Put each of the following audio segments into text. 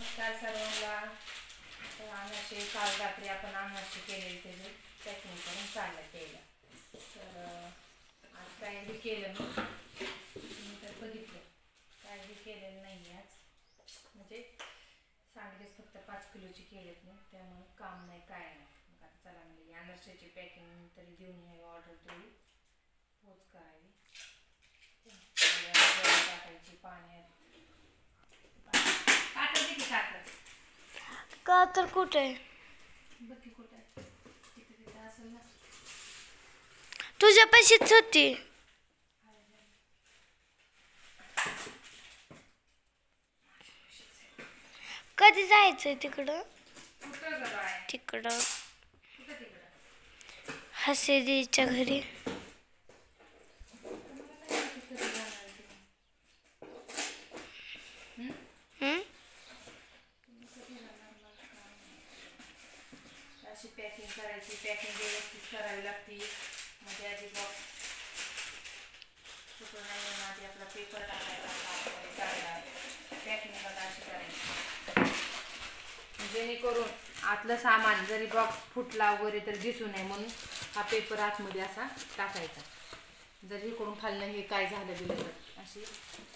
नमस्कार सर्वांना. अनारसे काल रात्री आपण अनारसे केलेले त्याचे चटणी करून चाललं केलं. तर आज काय बी केलं मी तर बघितलं काय बी केलेलं नाही आज. म्हणजे सांडगेच फक्त 5 किलोची केलेत ना, त्यामुळे काम नाही काय नाही. मग आता चला म्हणजे अनारसेची पॅकिंग तरी घेऊन यावी, ऑर्डर तेवढी पोच करावी. टाकायची पाण्यात. का तर कुठे बघी कुठे तिथे असेल ना. तुझ्या पैशीच होती. कधी जायचंय तिकडं? तिकडं हसेदीच्या घरी. अशी पॅकिंग करायची, पॅकिंग व्यवस्थित करावी लागते. म्हणजे आधी बॉक्स कुठं नाही आधी आपला पेपर टाकायचा, पॅकिंग अशी करायची जेणेकरून आतलं सामान जरी बॉक्स फुटला वगैरे तर दिसू नये म्हणून हा पेपर आतमध्ये असा टाकायचा. जर इकडून खाल्लं हे काय झालं गेलं तर अशी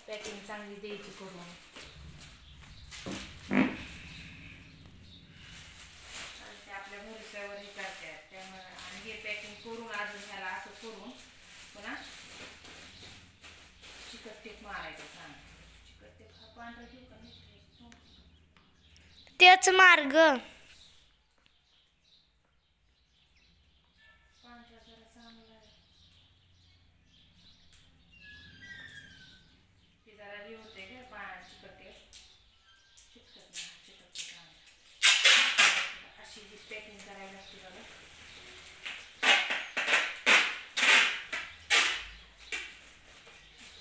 पॅकिंग चांगली द्यायची करून. आपल्या भरोश्यावर हे करतात त्यामुळे. आणि हे पॅकिंग करून अजून ह्याला असं करून पुन्हा चिकट टेप मारायचं. सांग चिकट टेप हा पांढरा घेऊ का नाही त्याच मार्ग पांढरा जरा चांगला आहे. ते जरा हे होते का चिकट टेप चिकटत नाही. चिकट टेप अशी ही पॅकिंग करायला लागते बघा.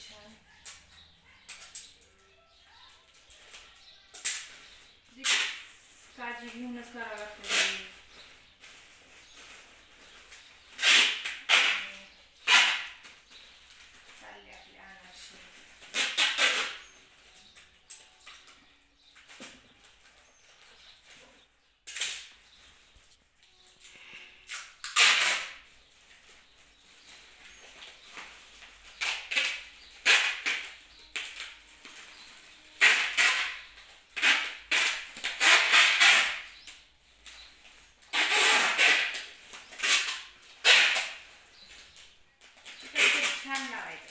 छान काळजी घेऊनच करावं लागतं. चालले आपले अनारसे. छान लावायचं.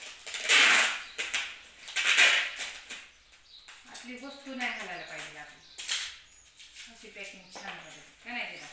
आपली वस्तू नाही घालायला पाहिजे. आपली अशी पॅकिंग छान करायची का नाही दिला.